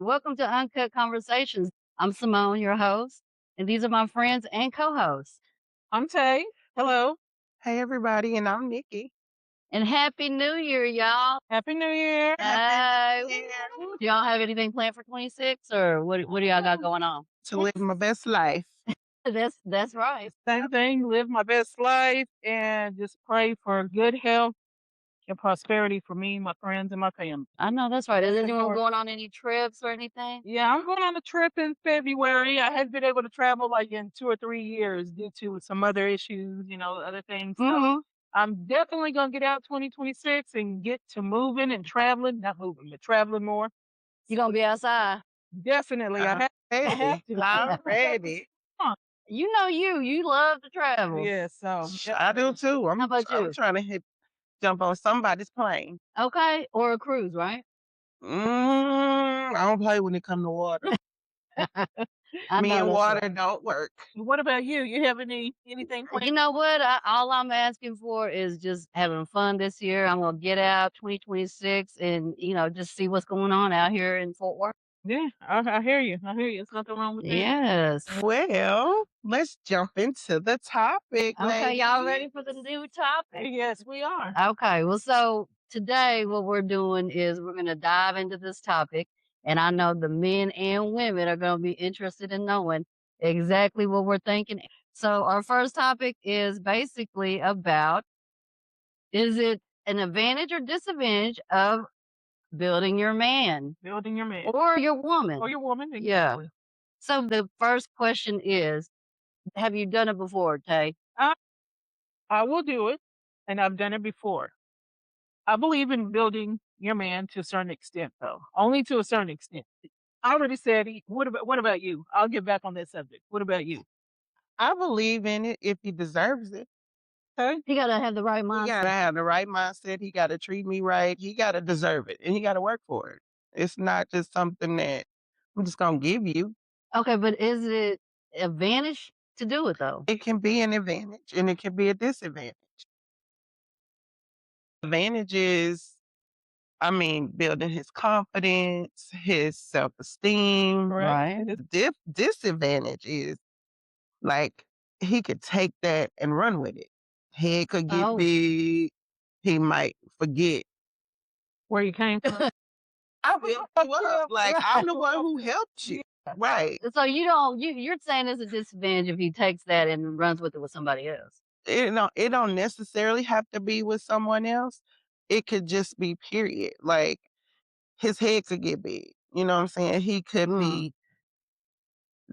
Welcome to Uncut Conversations. I'm Semone, your host, and these are my friends and co-hosts. I'm Tay. Hello. Hey everybody, and I'm Nikki. And Happy New Year, y'all. Happy New Year. Uh, Happy New Year. do y'all have anything planned for 26 or what do y'all got going on? To live my best life. That's right. Same thing. Live my best life and just pray for good health and prosperity for me, my friends, and my family. I know that's right. Is That's anyone important. going on any trips or anything? Yeah, I'm going on a trip in February. I haven't been able to travel like in 2 or 3 years due to some other issues, other things. So Mm-hmm. I'm definitely going to get out 2026 and get to moving and traveling. Not moving, but traveling more. You gonna be outside? Definitely. I have Ready. to. I'm ready. You love to travel. Yeah, so I do too. How about you? I'm trying to jump on somebody's plane. Okay, or a cruise, right? I don't play when it comes to water. I Me know and that's water right. don't work. what about you? You have anything planned? You know what? All I'm asking for is just having fun this year. I'm gonna get out 2026 and just see what's going on out here in Fort Worth. Yeah, I hear you. I hear you. There's nothing wrong with that. Yes. Well, let's jump into the topic, Okay, y'all ladies. ready for the new topic? Yes, we are. Okay, well, so today what we're doing is we're gonna dive into this topic, and I know the men and women are gonna be interested in knowing exactly what we're thinking. So our first topic is basically about, is it an advantage or disadvantage of building your man Building your man or your woman? or your woman. Yeah. Exactly. So the first question is, have you done it before, Tay? I, I will do it, and I've done it before. I believe in building your man to a certain extent, though. Only to a certain extent. I already said. What about you? I'll get back on that subject. What about you? I believe in it if he deserves it. Okay. You gotta have the right He gotta mindset. have the right mindset. He gotta treat me right. He gotta deserve it, and he gotta work for it. It's not just something that I'm just gonna give you. Okay, but is it advantage to do it though? It can be an advantage, and it can be a disadvantage. Advantage is, building his confidence, his self-esteem. Correct. Right. Disadvantage is like he could take that and run with it. Head could get Oh, big. He might forget. Where you came from? I will like I'm the one who helped you. Right. so you're saying it's a disadvantage if he takes that and runs with it with somebody else. It don't necessarily have to be with someone else. It could just be period. Like his head could get big. You know what I'm saying? He could be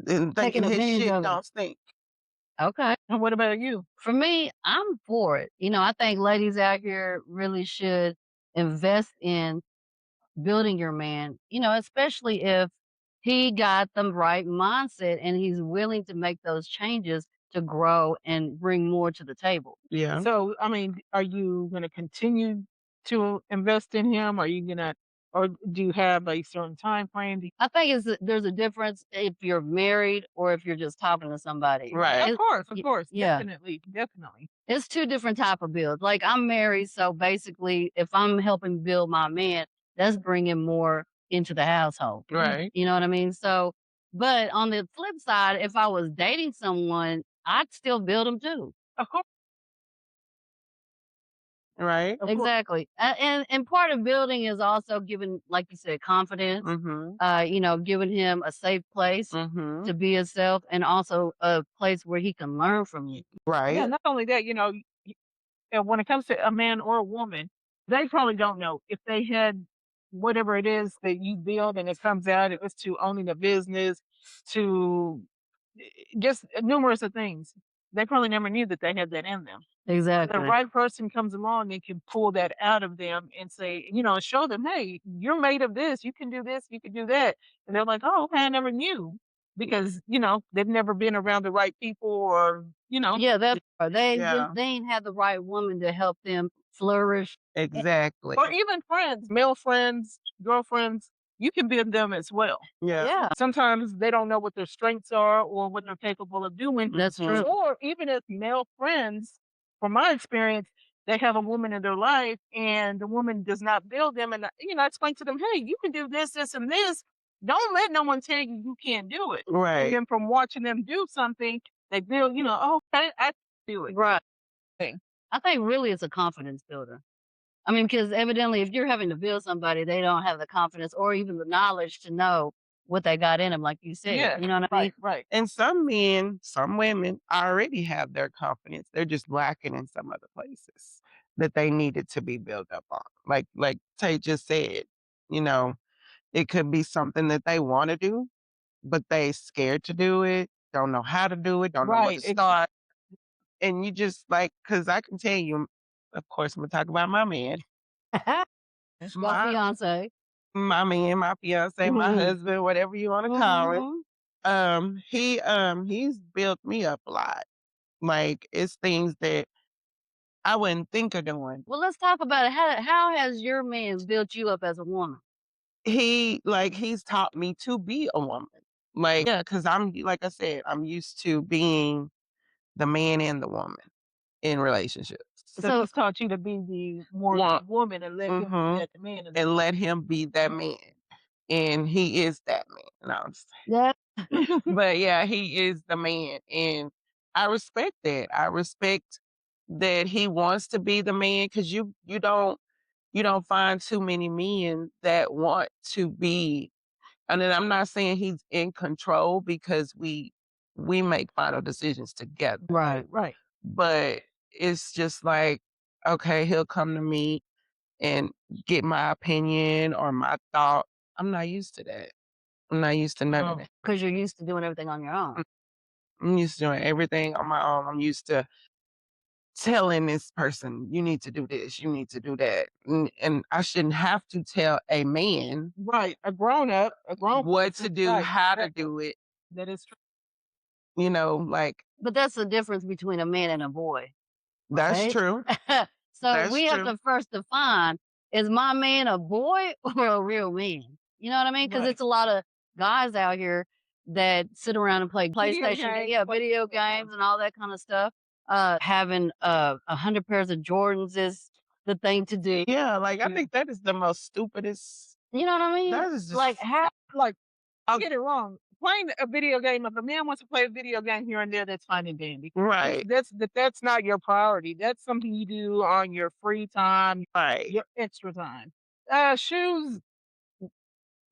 Taking thinking his advantage shit of it. don't stink. Okay. And what about you? For me, I'm for it. I think ladies out here really should invest in building your man, especially if he got the right mindset and he's willing to make those changes to grow and bring more to the table. Yeah. So, are you going to continue to invest in him? Or do you have a certain time frame? I think there's a difference if you're married or if you're just talking to somebody. Right. Of course, Yeah. definitely. It's two different type of builds. Like I'm married, so basically, if I'm helping build my man, that's bringing more into the household. Right. You know what I mean? So, but on the flip side, if I was dating someone, I'd still build them too. Of course, Right. of course. Exactly. And part of building is also giving, like you said, confidence. Mm-hmm. Giving him a safe place Mm-hmm. to be himself, and also a place where he can learn from you. Right. Yeah, not only that, and when it comes to a man or a woman, they probably don't know if they had whatever it is that you build and it comes out, it was to owning a business, to just numerous of things. They probably never knew that they had that in them. The Exactly. right person comes along and can pull that out of them and say, show them, hey, you're made of this. You can do this. You can do that. And they're like, oh, okay, I never knew because, they've never been around the right people or, Yeah, that's right. Yeah. They ain't had the right woman to help them flourish. Exactly. or even friends, male friends, girlfriends, you can build them as well. Yeah. Yeah, Sometimes they don't know what their strengths are or what they're capable of doing. that's true. Or even as male friends, from my experience, they have a woman in their life and the woman does not build them. And, I explain to them, hey, you can do this, this, and this. Don't let no one tell you can't do it. And Right. then from watching them do something, they feel, oh, okay, I can do it. Right. Thing. I think really it's a confidence builder. I mean, because evidently, if you're having to build somebody, they don't have the confidence or even the knowledge to know what they got in them, like you said. Yeah, You know what I mean? right. And some men, some women already have their confidence. They're just lacking in some other places that they needed to be built up on. Like Tay just said, you know, it could be something that they want to do, but they scared to do it, don't know how to do it, don't know where to Right. start. And you just like, because I can tell you, of course, I'm gonna talk about my man, Your my fiance. my man, my fiance, my Mhm. husband, whatever you want to call it. Mhm. He's built me up a lot. Like it's things that I wouldn't think of doing. Well, let's talk about it. How has your man built you up as a woman? He's taught me to be a woman. Like, yeah, because I'm like I said, I'm used to being the man and the woman in relationships. So he's taught you to be the more woman and let him be Mhm. that man. And let him be that man. And he is that man. No, I'm just Yeah. but yeah, he is the man. And I respect that. I respect that he wants to be the man because you don't find too many men that want to be. And then I'm not saying he's in control because we make final decisions together. Right. But it's just like, okay, he'll come to me and get my opinion or my thought. I'm not used to that. I'm not used to none of that. Because you're used to doing everything on your own. I'm used to doing everything on my own. I'm used to telling this person, you need to do this, you need to do that. And I shouldn't have to tell a man Right. A grown what to do, right. how to do it. That is true. Like But that's the difference between a man and a boy. that's Right? true. So That's we have true. to first define, is my man a boy or a real man? You know what I mean? Because Right. it's a lot of guys out here that sit around and play Video PlayStation, games, video games and all that kind of stuff. Having 100 pairs of Jordans is the thing to do. Yeah, like I think that is the most stupidest. You know what I mean? That is just Like how Like, I'll- get it wrong. Playing a video game, if a man wants to play a video game here and there, that's fine and dandy. right, That's not your priority. That's something you do on your free time, right. your extra time. Shoes,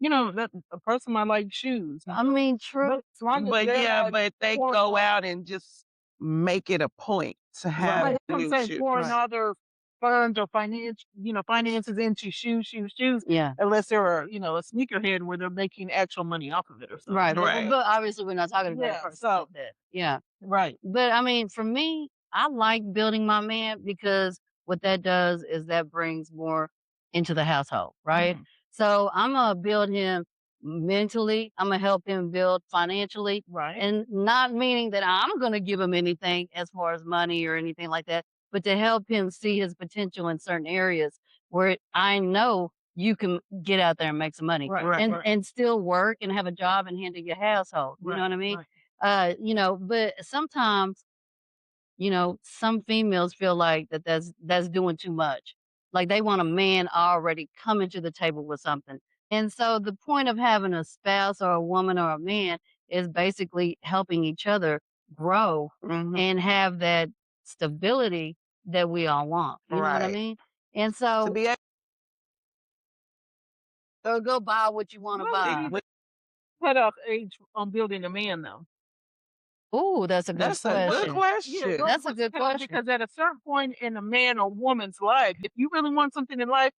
that a person might like shoes. I mean, true. But as long as But they're yeah, not but they pouring go all- out and just make it a point to have Right. I'm new saying shoes. pouring all their funds or finances into shoes, Yeah. unless they're a sneakerhead where they're making actual money off of it or something. Right. Right. But obviously we're not talking about Yeah, a person so- like that. Yeah. Right. But I mean, for me, I like building my man because what that does is that brings more into the household, right? Mhm. So I'm gonna build him mentally. I'm gonna help him build financially, Right. and not meaning that I'm gonna give him anything as far as money or anything like that, but to help him see his potential in certain areas where I know you can get out there and make some money, Right. and still work and have a job and handle your household. You know what I mean? Right. But sometimes, some females feel like that's doing too much. Like they want a man already coming to the table with something. And so the point of having a spouse or a woman or a man is basically helping each other grow Mhm. and have that stability that we all want. You know what I Right. mean? And To so be able go buy what you want to buy. Cut off age on building a man, though. Ooh, that's a good That's a good question. question. That's a good question. Because at a certain point in a man or woman's life, if you really want something in life,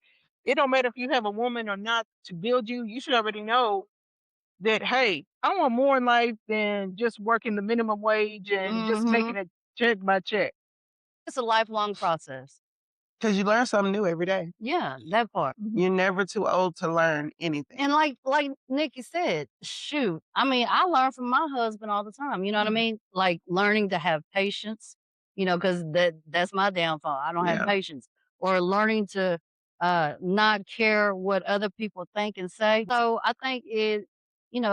it don't matter if you have a woman or not to build you. You should already know that, hey, I want more in life than just working the minimum wage and just making it check by check. It's a lifelong process. Because you learn something new every day. Yeah, that part. You're never too old to learn anything. And like Nikki said, shoot, I mean, I learn from my husband all the time. You know what I mean? Like learning to have patience, because that's my downfall. I don't have Yeah. patience. Or learning to not care what other people think and say. So I think it,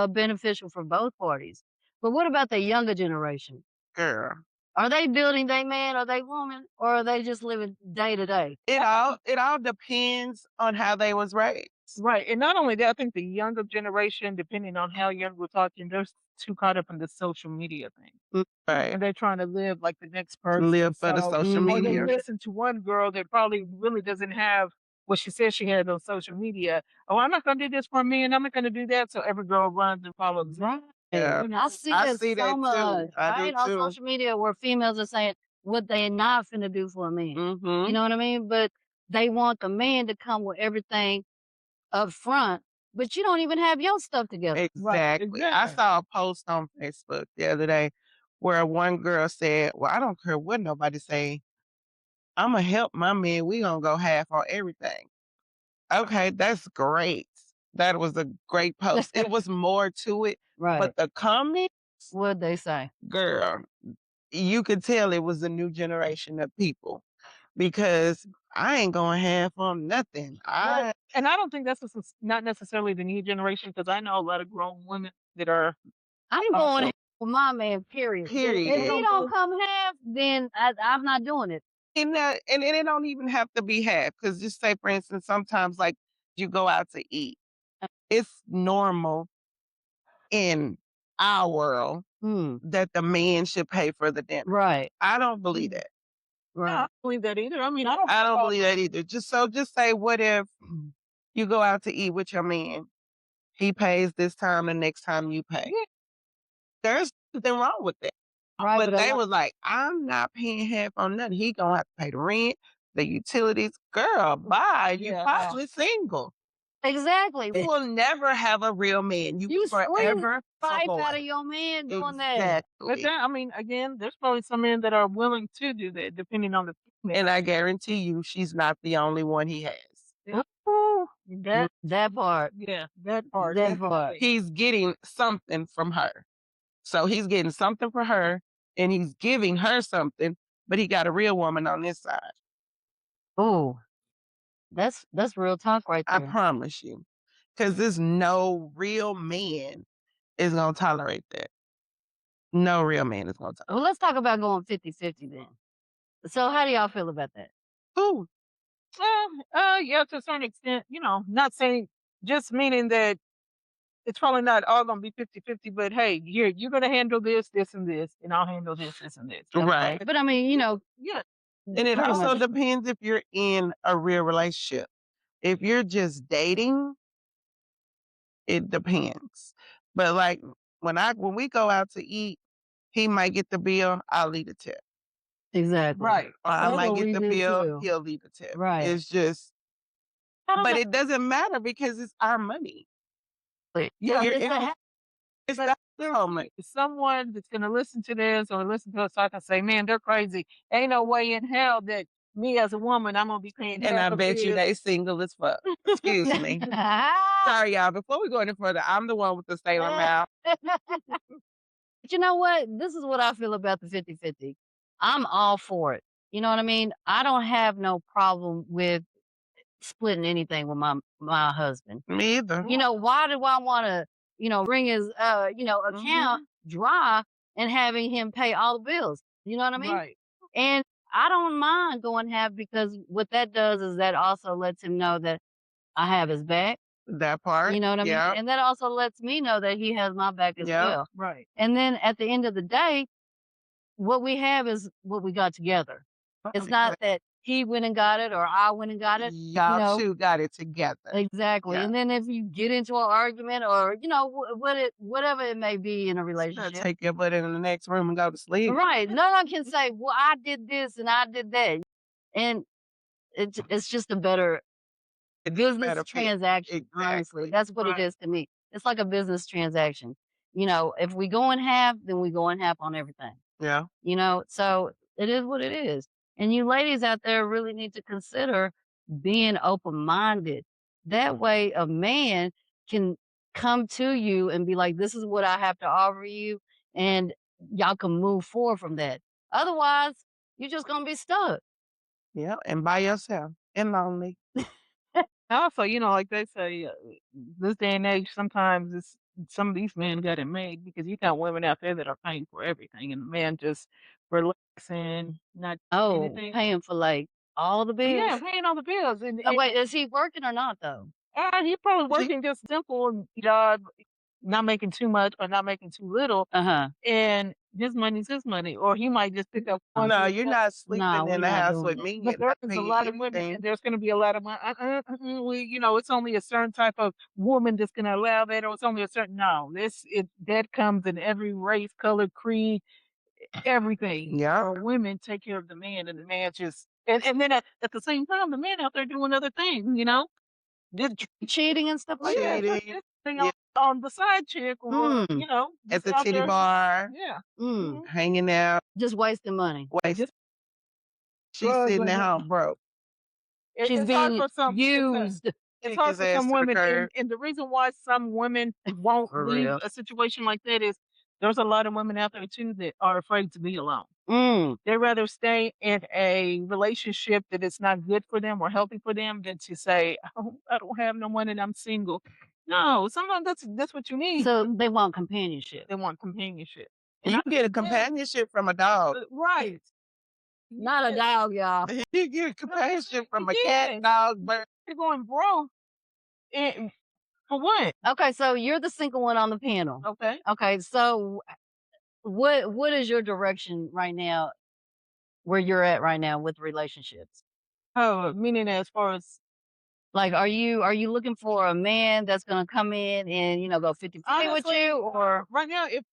beneficial for both parties. But what about the younger generation? Girl. Are they building their man or they woman, or are they just living day to day? It all depends on how they was raised. Right. And not only that, I think the younger generation, depending on how young we're talking, they're too caught up in the social media thing. Right. And they're trying to live like the next person. Live for the So, social or they media. listen to one girl that probably really doesn't have what she says she had on social media. Oh, I'm not going to do this for me, and I'm not going to do that. So every girl runs and follows. Right. Yeah. You know, I see I that see that so too. much, I do right? On too. social media where females are saying what they not finna do for a man. You Mm-hmm. know what I mean? But they want the man to come with everything up front, but you don't even have your stuff together. Right. Exactly. I Exactly. saw a post on Facebook the other day where one girl said, "Well, I don't care what nobody say. I'ma help my man. We gonna go half on everything." Okay, that's great. That was a great post. It was more to it, Right. but the comment, What'd they say? girl, you could tell it was a new generation of people because I ain't going half on nothing. Right. And I don't think that's not necessarily the new generation because I know a lot of grown women that are I'm going also half with my man, period. If Period. he don't come half, then I'm not doing it. And it don't even have to be half because just say, for instance, sometimes like you go out to eat, it's normal in our world Hmm. that the man should pay for the dinner. Right. I don't believe that. I Right. don't believe that either. I mean, I don't believe that either. Just say, what if you go out to eat with your man? He pays this time, the next time you pay. Yeah. There's nothing wrong with that. Right. But a they lot- was like, I'm not paying half on nothing. He gonna have to pay the rent, the utilities. Girl, bye. You Yeah. possibly single. Exactly. You will never have a real man. You squeeze forever life a out boy. of your man doing that. Exactly. But then, I mean, again, there's probably some men that are willing to do that, depending on the female. And I guarantee you, she's not the only one he has. Ooh, That part. yeah, that part. That part. He's getting something from her. So he's getting something for her and he's giving her something, but he got a real woman on this side. Oh, that's real talk right I there. promise you. Because there's no real man is going to tolerate that. No real man is going to tolerate Well, let's talk about going 50-50 then. So how do y'all feel about that? Who? Yeah, to a certain extent, not saying, just meaning that it's probably not all going to be 50-50, but hey, you're going to handle this, this, and this, and I'll handle this, this, and this. Right. But I mean, Yeah. And it pretty also much. depends if you're in a real relationship. If you're just dating, it depends. But like when we go out to eat, he might get the bill, I'll leave the tip. Exactly. Right. Or I That's might what get we the do bill, too. he'll leave the tip. Right. It's just I don't but know. it doesn't matter because it's our money. Yeah, You're It's in- the it's but the home money. someone that's going to listen to this or listen to us talk and say, man, they're crazy. Ain't no way in hell that me as a woman, I'm going to be paying And I half of bet you this. they single as fuck. Excuse me. Sorry, y'all. Before we go any further, I'm the one with the sailor mouth. But you know what? This is what I feel about the 50-50. I'm all for it. You know what I mean? I don't have no problem with splitting anything with my husband. Me either. Why do I want to, bring his, account dry and having him pay all the bills? You know what I mean? Right. And I don't mind going half because what that does is that also lets him know that I have his back. That part. You know what I mean? Yeah. And that also lets me know that he has my back as Yeah. well. Right. And then at the end of the day, what we have is what we got together. It's not that he went and got it or I went and got it. Y'all two got it together. Exactly. Yeah. And then if you get into an argument or, whatever it may be in a You gotta relationship. take your butt in the next room and go to sleep. Right. No one can say, well, I did this and I did that. And it's just a better business better fit. transaction, honestly. That's what it is to me. It's like a business transaction. If we go in half, then we go in half on everything. Yeah. So it is what it is. And you ladies out there really need to consider being open minded. That way a man can come to you and be like, this is what I have to offer you. And y'all can move forward from that. Otherwise, you're just going to be stuck. Yeah. And by yourself and lonely. Also, like they say, this day and age, sometimes some of these men got it made because you got women out there that are paying for everything, and the man just relaxing, not Oh, anything. paying for like all the bills? Yeah, paying all the bills. And Oh, wait, is he working or not though? He's probably working just simple job, not making too much or not making too little, Uh-huh. and his money's his money, or he might just pick up one. No, you're not No, sleeping we're in the not house doing with it. me But and there not is a paying lot of women, anything. and there's going to be a lot of money. It's only a certain type of woman that's going to allow that, or it's only a certain. No, that comes in every race, color, creed, everything. Yeah. Or women take care of the man, and the man just, and then at the same time, the man out there doing other things, just Cheating and stuff like that. just Cheating. thing Yeah. on the side chick, or Mm. At just the out titty there. bar, Yeah. Mm. hanging out, Just wasting money. wasting. Just She's drugs sitting and at home broke. She's it's hard being for some. used. It's Kick hard his for ass some to the women, curb. and the reason why some women won't For leave real. a situation like that is there's a lot of women out there too that are afraid to be alone. Mm. They rather stay in a relationship that is not good for them or healthy for them than to say, "Oh, I don't have no money and I'm single." No, sometimes that's what you need. So they want companionship. They want companionship. You can get a companionship from a dog. Right. Not a dog, y'all. You get a companionship from a Yes. cat, dog, bird. You're going broke. And for what? Okay, so you're the single one on the panel. Okay. Okay, so what is your direction right now, where you're at right now with relationships? Oh, meaning as far as Like, are you looking for a man that's gonna come in and, go 50-50 with honestly, you, or right now, if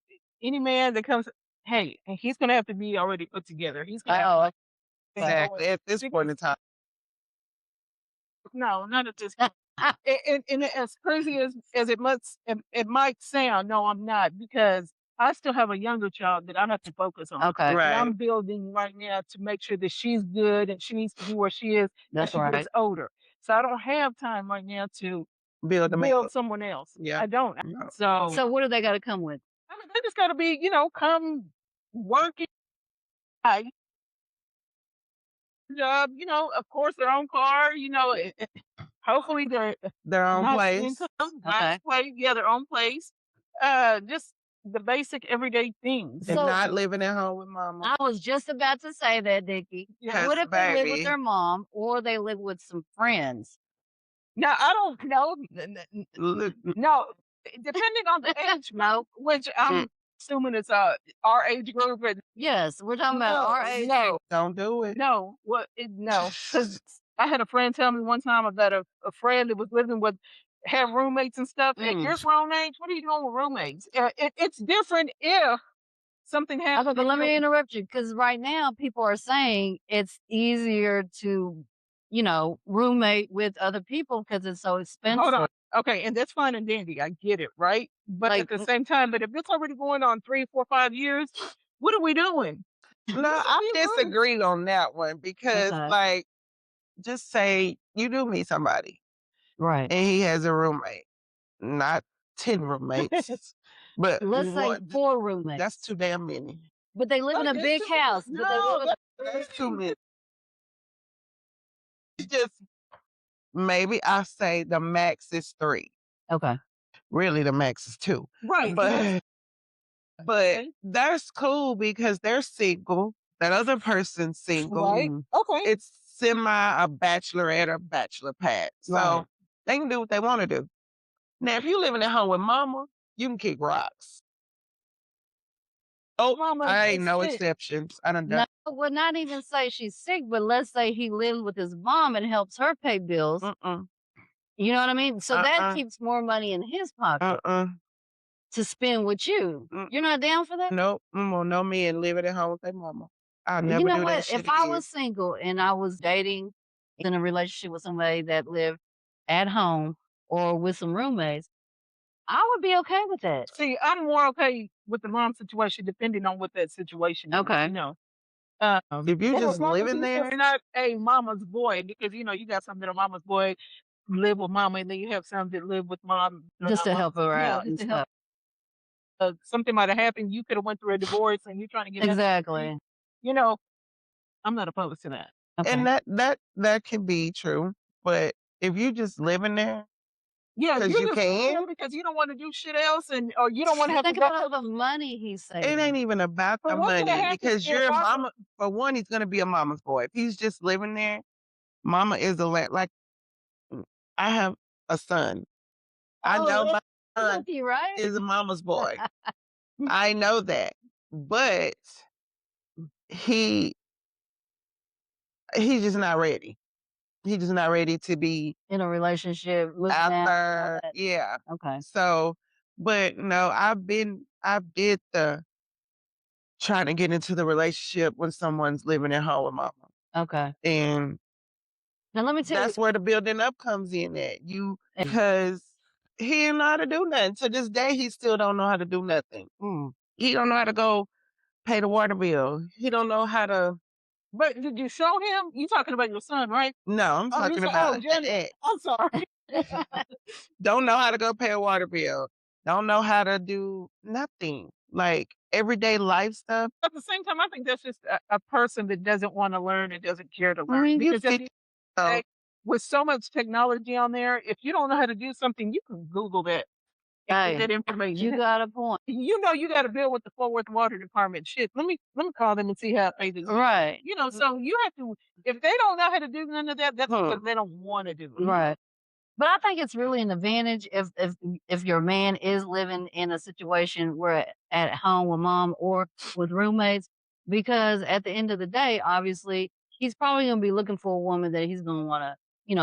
any man that comes, hey, and he's gonna have to be already put together. He's gonna have to oh, like Exactly. At this point in time. no, not at this point. And as crazy as it might sound, no, I'm not, because I still have a younger child that I have to focus on. okay, And Right. I'm building right now to make sure that she's good and she needs to be where she is as that's she right. gets older. So I don't have time right now to Build a man. build someone else. Yeah. I don't. No. So So what do they got to come with? I mean, they just got to be, come working, job, of course, their own car, hopefully Their own nice place. income, Okay. nice place, yeah, their own place. Just the basic everyday things. And So- not living at home with mama. I was just about to say that, Nikki. Yeah. What if they live with baby. their mom or they live with some friends? Now, I don't know. Look, No, depending on the age, No. which I'm assuming it's our age group. And Yes, we're talking about our age. no, don't do it. no, no, because I had a friend tell me one time about a friend that was living with, had roommates and stuff. At Mm. your grown age, what are you doing with roommates? It's different if something happens. Okay, but let me interrupt you, because right now people are saying it's easier to, roommate with other people because it's so expensive. Hold on. Okay, and that's fine and dandy. I get it, right? But Like- at the same time, but if it's already going on 3, 4, 5 years, what are we doing? No, I disagree on that one because, Okay. like, just say you do meet somebody Right. and he has a roommate, not 10 roommates, but Let's say one- 4 roommates. that's too damn many. But they live in a Okay, big so- house. But they No, live in That's too many. It's just maybe I say the max is 3. okay. Really, the max is 2. right. But Okay. that's cool because they're single. That other person's single. Right. Mhm. Okay. It's semi a bachelorette or bachelor pad. So Right. they can do what they want to do. Now, if you living at home with mama, you can kick rocks. Oh, Mama I ain't is no sick. exceptions. I done No, done. would not even say she's sick, but let's say he lives with his mom and helps her pay bills. Mm-mm. You know what I mean? So that Uh-uh. keeps more money in his pocket to spend with you. Mm. You're not down for that? Nope. Well, no men living at home with their mama. I'll never You know do that what? shit If I again. was single and I was dating in a relationship with somebody that lived at home or with some roommates, I would be okay with that. See, I'm more okay with the mom situation, depending on what that situation is. Okay. If you Well, just as long as living you're there, not a mama's boy, because you got some that are mama's boy, live with mama, and then you have some that live with mom Just to help her Yeah, out and just to help. stuff. Something might have happened. You could have went through a divorce, and you're trying to get back. Exactly. I'm not opposed to that. Okay. and that can be true. But if you just living there, Yeah, 'Cause you're you just can. there because you don't want to do shit else, or you don't want to have Think to go. about all the money he's saving. it ain't even about But the what's gonna money happen because if you're a I- mama. For one, he's gonna be a mama's boy. If he's just living there, mama is like I have a son. I Oh, know that's my son lucky, right? is a mama's boy. I know that. But he he's just not ready. He's just not ready to be In a relationship, moving out, all after, that. yeah. Okay. So, but no, I did the trying to get into the relationship when someone's living at home with mama. Okay. And Now let me tell you. that's where the building up comes in at. You Eh, because he didn't know how to do nothing. To this day, he still don't know how to do nothing. He don't know how to go pay the water bill. He don't know how to. But did you show him? You talking about your son, right? No, I'm Oh, you talking said, about oh, Jenny. I'm sorry. don't know how to go pay a water bill. Don't know how to do nothing. Like everyday life stuff. At the same time, I think that's just a person that doesn't want to learn and doesn't care to I learn. mean, you Because at the end of the So, day, with so much technology on there, if you don't know how to do something, you can Google that and get hey, that you information. got a point. You know you got to deal with the Fort Worth Water Department. Shit, let me call them and see how they do. Right. You know, so you have to. If they don't know how to do none of that, that's because they don't want to do it. Right. But I think it's really an advantage if your man is living in a situation where at home with mom or with roommates, because at the end of the day, obviously, he's probably gonna be looking for a woman that he's gonna wanna,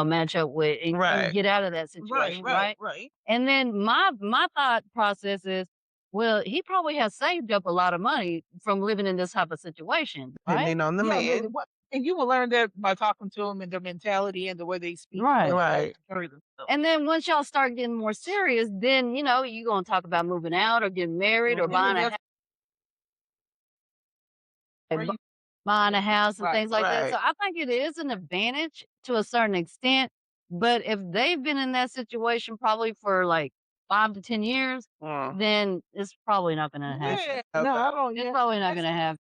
match up with and right. get out of that Right, situation, right, right? right. And then my thought process is, well, he probably has saved up a lot of money from living in this type of situation, right? Depending on the Yeah, man. and you will learn that by talking to them and their mentality and the way they speak. Right. Right. And then once y'all start getting more serious, then you're gonna talk about moving out or getting married or buying a Where you- buying a house and Right, things like that. right. So I think it is an advantage to a certain extent. But if they've been in that situation probably for like 5 to 10 years, then it's probably not gonna happen. Yeah, Okay. no, I don't. It's Yeah, probably not gonna happen.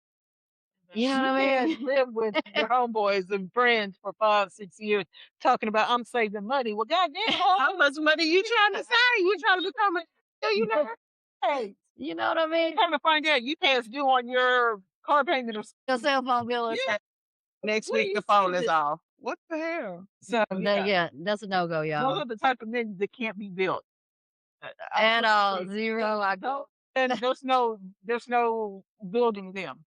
You know what I can't mean? live with your homeboys and friends for 5, 6 years talking about I'm saving money. Well, goddamn, How much money you trying to save? You trying to become a millionaire? hey, You know what I mean? come to find out, you past due on your car payment or Your cell phone bill or yeah. Next What do week you the phone say is that- off. What the hell? So yeah, that's a no go, those y'all. are the type of men that can't be built. At all. Zero. I No, go. and there's no building them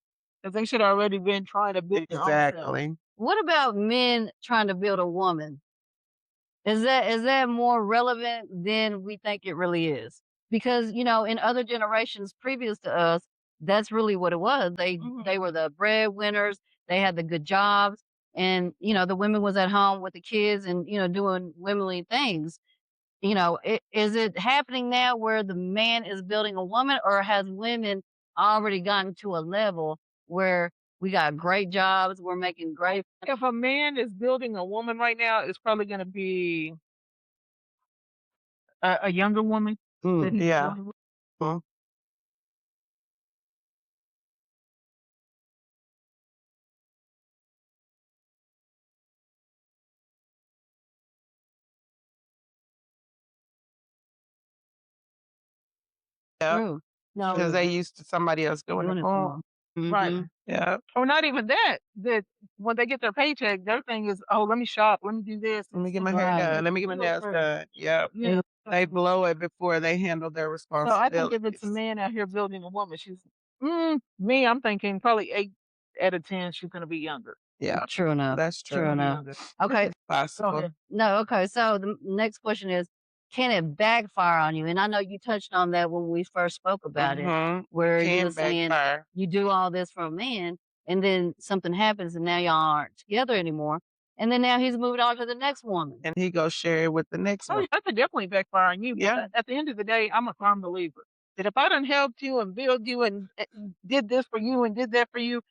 because they should already been trying to build their own self. Exactly. What about men trying to build a woman? Is that more relevant than we think it really is? Because, in other generations previous to us, that's really what it was. They were the breadwinners, they had the good jobs, and, the women was at home with the kids and, doing womanly things. Is it happening now where the man is building a woman, or has women already gotten to a level where we got great jobs, we're making great. If a man is building a woman right now, it's probably going to be a younger woman that he's Yeah. building with. Mm. Yeah. True. No, Because they used to somebody else doing Doing it it for for 'em. 'em. right. Mhm. Yeah. Or not even that. That when they get their paycheck, their thing is, oh, let me shop, let me do this. Let me get my and hair Right. done. Let me get my nails done. Yep. Yeah. They blow it before they handle their So I think if it's responsibilities. a man out here building a woman, me, I'm thinking probably 8 out of 10, she's gonna be younger. Yeah. True enough. That's True true. enough. Okay. Go Possible. ahead. No, okay. So the next question is, can it backfire on you? And I know you touched on that when we first spoke about it, where you Can were saying backfire. you do all this for a man, and then something happens, and now y'all aren't together anymore, and then now he's moved on to the next woman. And he go share it with the next Oh, one. yeah, that could definitely backfire on you. But Yeah. at the end of the day, I'm a firm believer that if I done helped you and build you and did this for you and did that for you,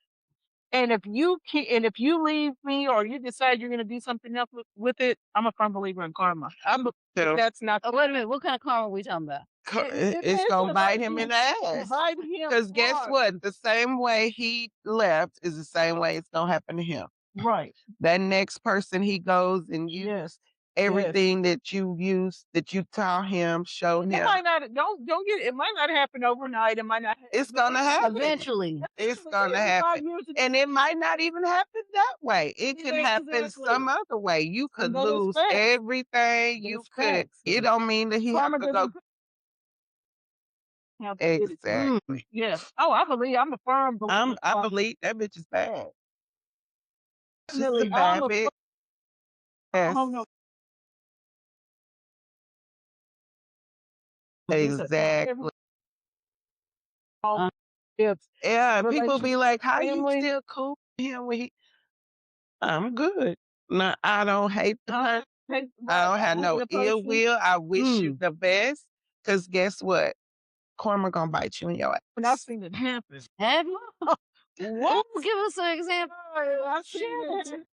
and if you leave me or you decide you're gonna do something else with it, I'm a firm believer in karma. So That's not. Oh, wait a minute. What kind of karma are we talking about? it's gonna bite him in the ass. Bite him Because guess hard. what? The same way he left is the same way it's gonna happen to him. Right. That next person he goes and Yes. everything that you use, that you taught him, show It him. might not don't get it might not happen overnight. It might not It's gonna happen. Eventually. It's Eventually, gonna 5 happen. years ago. And it might not even happen that way. It could happen Exactly. some other way. You could And that is lose facts. everything. That You is could. facts. It don't mean that he have Karma to go. doesn't have to get it. Exactly. Yeah. Oh, I believe I'm a firm believer. I believe that bitch is bad. She's a Definitely, bad I'm a bitch. firm. Yes. Oh no. Exactly. All It's Yeah. People be relationship, like, "How you family. still cool with him?" When he, I'm good. No, I don't hate the person. Hey, I don't have hate no the ill person. will. I wish you Mm. the best. Cause guess what? Karma gonna bite you in your And I've ass. seen it happen. Have you? What? Ooh, give us an example. I've seen it happen.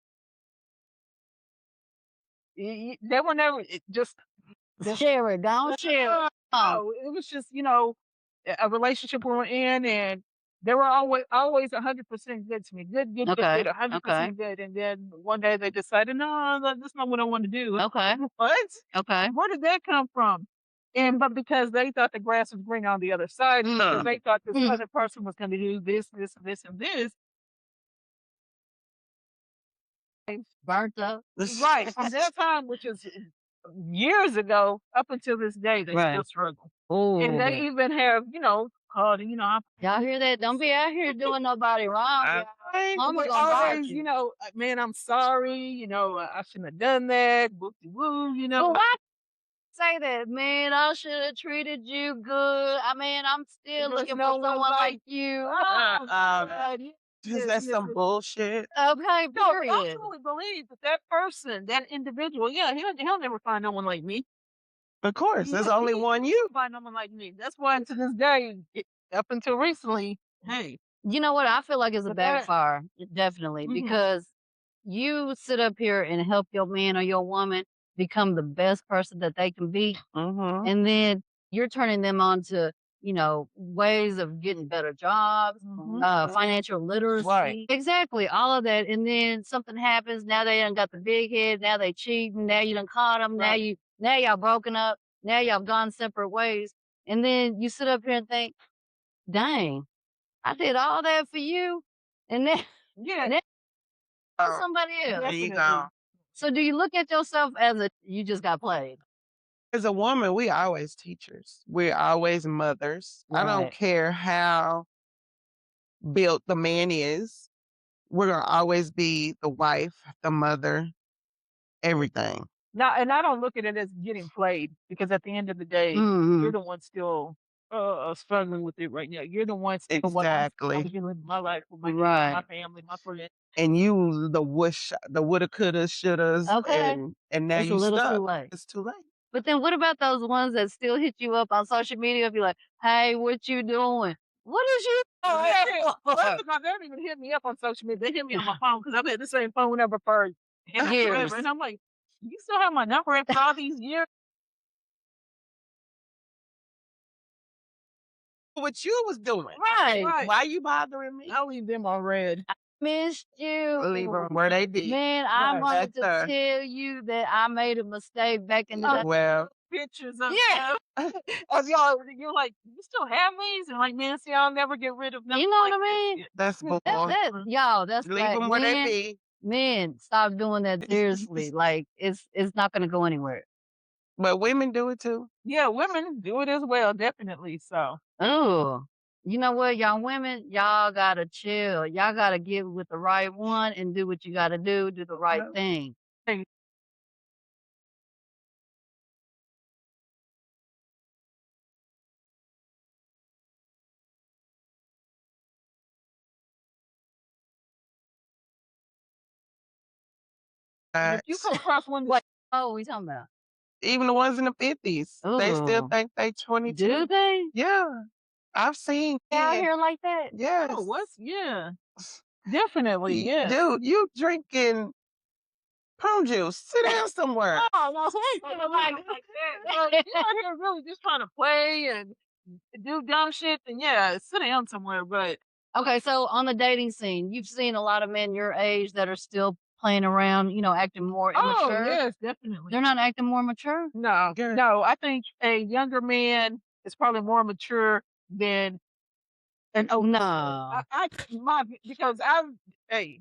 They were never just Share it. Don't share it. Oh, no, it was just, a relationship we were in, and they were always 100% good to me. Good, good, good, okay. good, Okay. 100% good. And then one day they decided, no, that's not what I want to do. Okay. What? Okay. Where did that come from? But because they thought the grass was green on the other side, because they thought this other person was going to do this, this, and this, and this. Burnt up. Right. From that time, which is years ago, up until this day, they Right. still struggle. Oh. And they even have, called, Y'all hear that? Don't be out here doing nobody wrong. I think Mama they gonna bite always, you. man, I'm sorry, I shouldn't have done that, woo, But why say that, man? I should have treated you good. I mean, I'm still There's looking no for one someone like like you. Oh, God, is that some bullshit? Okay, No, I period. truly believe that person, that individual, yeah, he'll never find no one like me. Of course, there's only one you. He'll find no one like me. That's why to this day, up until recently, hey. You know what? I feel like it's a But that- backfire, definitely, Mhm. because you sit up here and help your man or your woman become the best person that they can be, Mm-hmm. and then you're turning them on to, ways of getting better jobs, financial literacy. Right. Exactly, all of that. And then something happens. Now they done got the big head. Now they cheating. Now you done caught them. Right. Now y'all broken up. Now y'all gone separate ways. And then you sit up here and think, dang, I did all that for you. And then Yeah. and then for somebody else. There you Definitely. go. So do you look at yourself as you just got played? As a woman, we always teachers. We're always mothers. I don't Right. care how built the man is. We're gonna always be the wife, the mother, everything. Now, and I don't look at it as getting played, because at the end of the day, Mhm. you're the one still struggling with it right now. You're the one still Exactly. I'm living my life with my kids, Right. my family, my friends. And you the woulda, coulda, shouldas, Okay. and now It's a you little stuck. too late. It's too late. But then what about those ones that still hit you up on social media? Be like, hey, what you doing? What is you doing? First of all, they don't even hit me up on social media. They hit me on my phone, because I've had the same phone number for Years. forever. And I'm like, you still have my number after all these years? What you was doing. Right. Right. Why you bothering me? I'll leave them on red. Missed you. Leave them where they did. Man, I Right. wanted to That's tell you that I made a mistake back in the day. Well, Pictures of Yeah. as you're like, you still have these? And like, man, see, I'll never get rid of them. You know what I mean? that's bull. Y'all, that's Leave like, them where they men, be. men, stop doing that seriously. Like, it's not going to go anywhere. But women do it too. Yeah, women do it as well, definitely. So Oh, you know what, y'all women, y'all gotta chill. Y'all gotta get with the right one and do what you gotta do the right Yeah. thing. hey, and if you come across one What? Oh, we talking about? Even the ones in the 50s, they still Ooh. think they Do 22. they? Yeah, I've seen. Out kids. here like that? Yes. oh, what's definitely, yeah. Dude, you drinking prune juice. Sit down somewhere. Oh, no, like that. You're out here really just trying to play and do dumb shit, and yeah, sit down somewhere. But Okay, so on the dating scene, you've seen a lot of men your age that are still playing around, acting more Oh, immature? yes, definitely. They're not acting more mature? No, Girl. no. I think a younger man is probably more mature than an older man. No. Because hey,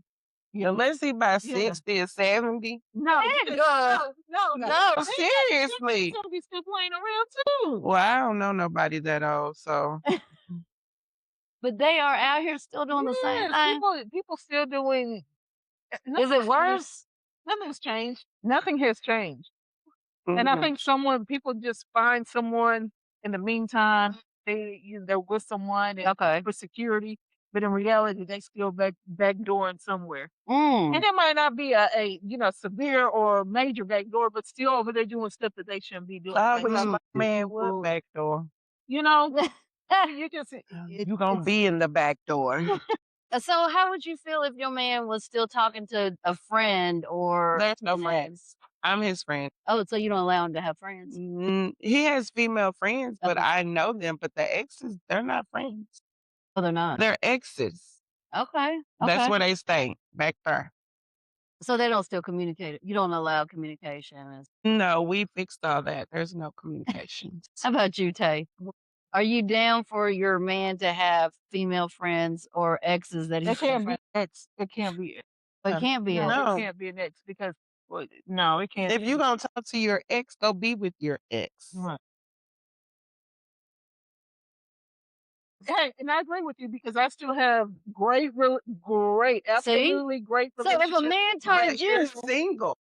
Unless he by yeah. 60 or 70. No, Heck, no. no. They Seriously. gonna be still playing around too. Well, I don't know nobody that old, so But they are out here still doing the same Yes, thing. people still doing. Is it worse? Nothing's changed. Nothing has changed. And I mhm. think people just find someone in the meantime. They're with someone and Okay. for security, but in reality, they still backdooring somewhere. Mm. And it might not be a severe or major backdoor, but still over there doing stuff that they shouldn't be doing. I Like wish my talking to man would people, backdoor. you know, you just You gonna be in the back door. So how would you feel if your man was still talking to a friend or There's no an friends. I'm his friend. Oh, so you don't allow him to have friends? He has female friends, but Okay. I know them. But the exes, they're not friends. Oh, they're not. They're exes. Okay. That's Okay. where they stay, back there. So they don't still communicate. You don't allow communication. No, we fixed all that. There's no communication. How about you, Tay? Are you down for your man to have female friends or exes that it he's can't be friends? X. It can't be. It can't be No, it. it No. can't be an X because no, it can't. If you're gonna talk to your ex, go be with your ex. Right. Hey, and I agree with you because I still have absolutely great So if relationships. a man But told you're you single.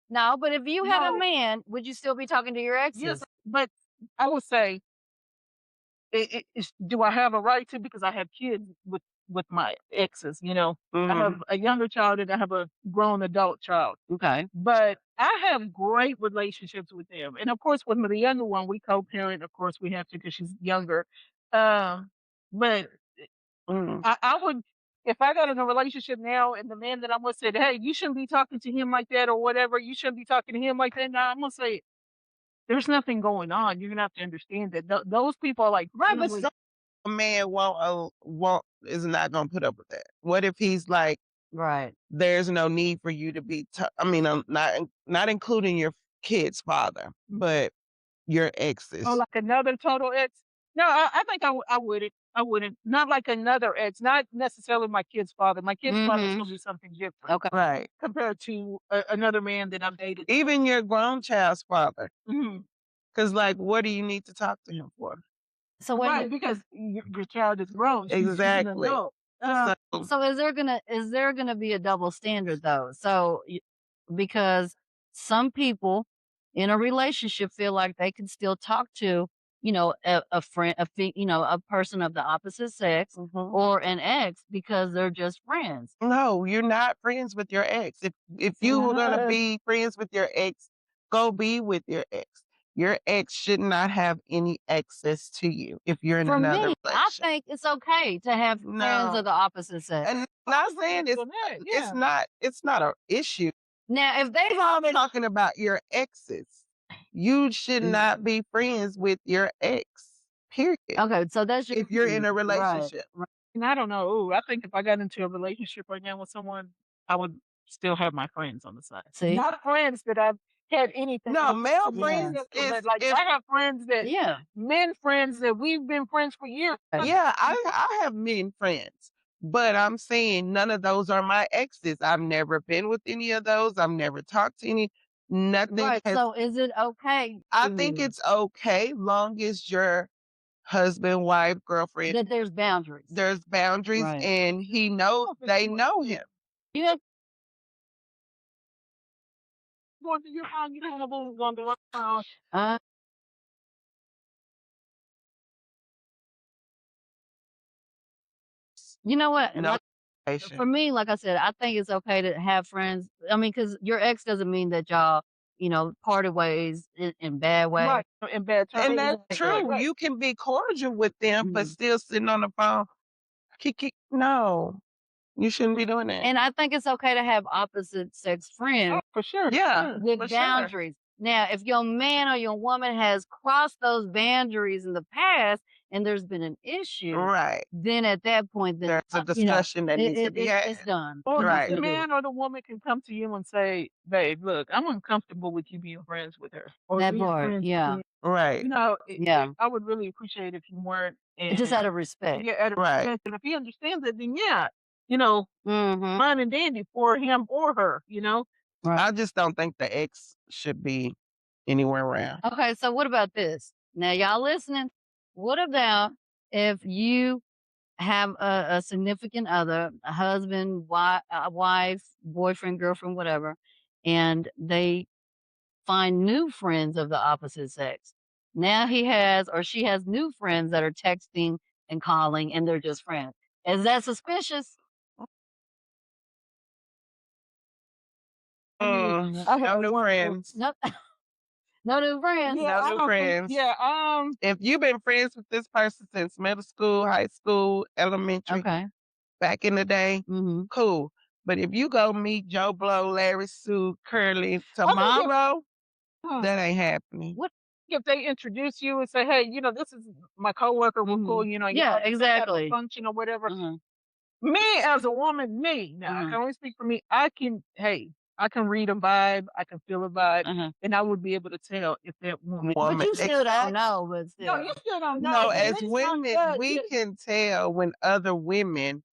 no, but if you had a No. man, would you still be talking to your exes? Yes, but I would say, do I have a right to? Because I have kids with my exes. I have a younger child and I have a grown adult child. Okay. But I have great relationships with them, and of course, with the younger one, we co-parent. Of course, we have to because she's younger. But Mhm. I would, if I got in a relationship now and the man that I'm with said, "Hey, you shouldn't be talking to him like that," or whatever, you shouldn't be talking to him like that. Now I'm gonna say, there's nothing going on. You're gonna have to understand that those people are like Right, but family. A man won't is not gonna put up with that. What if he's like, right. there's no need for you to be? I mean, I'm not including your kid's father, but your exes. Oh, like another total ex? No, I think I wouldn't. I wouldn't. Not like another ex. Not necessarily my kid's father. My kid's father is Mhm. gonna be something different Okay. Right. compared to another man that I've dated. Even your grown child's father. Mhm. Because, like, what do you need to talk to him for? So when Right, because your child is grown. She's an Exactly. adult. so is there gonna be a double standard though? So because some people in a relationship feel like they can still talk to a friend, a person of the opposite sex Mhm. or an ex because they're just friends. No, you're not friends with your ex. If you were gonna be friends with your ex, go be with your ex. Your ex should not have any access to you if you're in For another me, I relationship. think it's okay to have friends No. of the opposite sex. And not saying For that, yeah. it's not an issue. Now, if they've I'm already talking about your exes. You should not be friends with your ex. Period. okay, so that's your If you're in a right, relationship. right. And I don't know. Ooh, I think if I got into a relationship right now with someone, I would still have my friends on the side. See? Not friends that I've had anything. No, male with, friends is but like if I have friends that Yeah. men friends that we've been friends for years. yeah, I have men friends, but I'm saying none of those are my exes. I've never been with any of those. I've never talked to any. Nothing Right. has. So is it okay I think it's okay long as your husband, wife, girlfriend, that there's boundaries? there's boundaries, Right. and he knows Oh, for they sure. know him. Yeah. Going to your phone, you don't know what's going to go. Uh, you know what? No Like, communication. for me, like I said, I think it's okay to have friends. I mean, because your ex doesn't mean that y'all, parted ways in bad ways. Right. In bad terms. And that's true. Right. You can be cordial with them, but Mhm. still sitting on the phone. No, you shouldn't be doing that. And I think it's okay to have opposite sex friends Oh, for sure. Yeah. with for sure. boundaries. Now, if your man or your woman has crossed those boundaries in the past and there's been an issue, Right. then at that point, then, There's a you know, discussion that needs to be had. it's done. Or You're not Right. the gonna do it. man or the woman can come to you and say, "Babe, look, I'm uncomfortable with you being friends with her or That being part, friends with yeah, him." Right. yeah. I would really appreciate if you weren't. Just And out of respect. yeah, out of Right. respect. And if he understands it, then yeah, you know, Mhm. fine and dandy for him or her. Right. I just don't think the ex should be anywhere around. Okay, so what about this? Now, y'all listening? What about if you have a significant other, a husband, wife, boyfriend, girlfriend, whatever, and they find new friends of the opposite sex? Now he has or she has new friends that are texting and calling, and they're just friends. Is that suspicious? I mean, I No had new one. friends. No, no new friends. Yeah, No I new don't think. friends. Yeah. If you've been friends with this person since middle school, high school, elementary, Okay. back in the day, Hmm. cool. But if you go meet Joe Blow, Larry Sue, Curly I think tomorrow, uh, that ain't happening. What? if they introduce you and say, "Hey, this is my coworker. We're cool. Mhm. You know, Yeah, y'all some kind of a exactly. function or whatever." Mhm. Me as a woman, now I Mhm. can only speak for me. I can read a vibe, I can feel a vibe, Mhm. and I would be able to tell if that woman. But Woman. you still don't know, but No, you still. still don't know, No, but as it's not women, that. we can tell when other women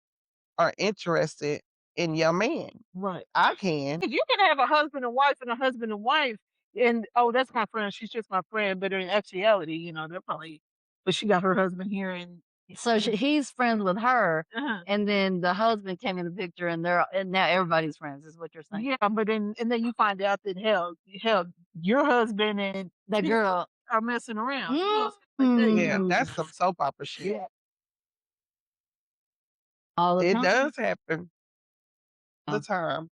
are interested in your man. Right. I can. 'Cause you can have a husband and wife and a husband and wife, and oh, that's my friend. She's just my friend, but in actuality, they're probably. But she got her husband here, and So he's friends with her, uh and then the husband came in the picture, and now everybody's friends. Is what you're saying? yeah, but then you find out that hell, your husband and The she girl. are messing around, stuff like that. Yeah, Mm. that's some soap opera shit. Yeah. All the It time. does happen all Yeah. the time.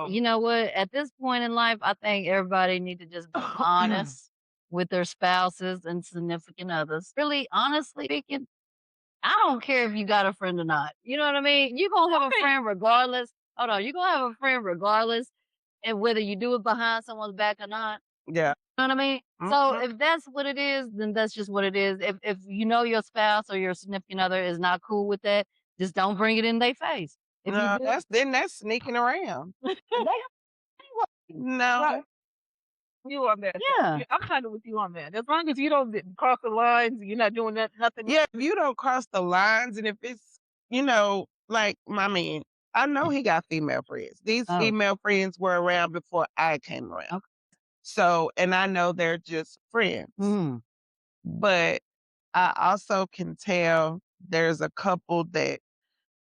You know what? At this point in life, I think everybody need to just be honest with their spouses and significant others. Really, honestly speaking, I don't care if you got a friend or not. You know what I mean? You're gonna have a Okay. friend regardless. Hold on, you're gonna have a friend regardless, and whether you do it behind someone's back or not. Yeah. You know what I mean? So Mhm. if that's what it is, then that's just what it is. If you know your spouse or your significant other is not cool with that, just don't bring it in their face. If you No, do, that's sneaking around. they No. Right. You on that. yeah. I'm kind of with you on that. As long as you don't cross the lines, you're not doing nothing. Yeah, if you don't cross the lines and if it's, like my man, I know he got female friends. These Oh, female friends were around before I came around. okay. So, and I know they're just friends. Mm. But I also can tell there's a couple that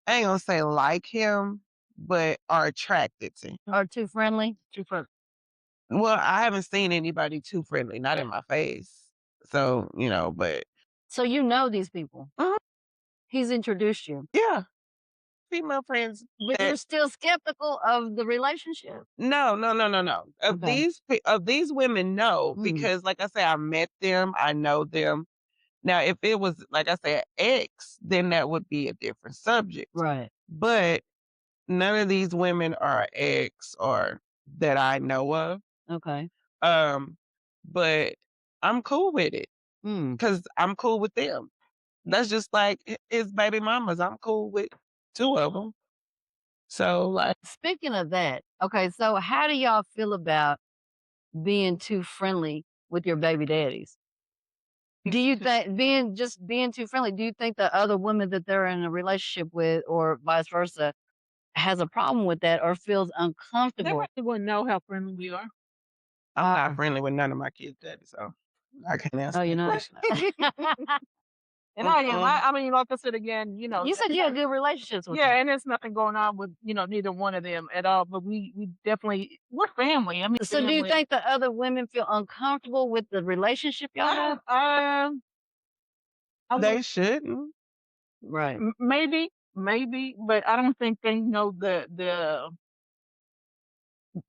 I ain't gonna say like him, but are attracted to him. Or too friendly. Too far. Well, I haven't seen anybody too friendly, not in my face. So, but So you know these people. Mhm. He's introduced you, Yeah, female friends but that you're still skeptical of the relationship. no, no, no, no, no. Of Okay. these women, no, Mm. because like I say, I met them, I know them. Now, if it was like I say, an ex, then that would be a different subject. Right. But none of these women are ex or that I know of. Okay. Um, but I'm cool with it Mm. because I'm cool with them. That's just like his baby mamas. I'm cool with two of them. So like, Speaking of that, okay, so how do y'all feel about being too friendly with your baby daddies? Do you think being too friendly, do you think the other women that they're in a relationship with or vice versa has a problem with that or feels They uncomfortable? really wouldn't know how friendly we are. I'm not friendly with none of my kids' daddy, so I can't answer Oh, you that know. question. And I am. Mm-mm. I mean, like I said again, You said you had good relationships with yeah, them. and there's nothing going on with neither one of them at all. But we definitely we're family. I mean, So do you family. think the other women feel uncomfortable with the relationship y'all have? I They would, shouldn't. Right. maybe, but I don't think they know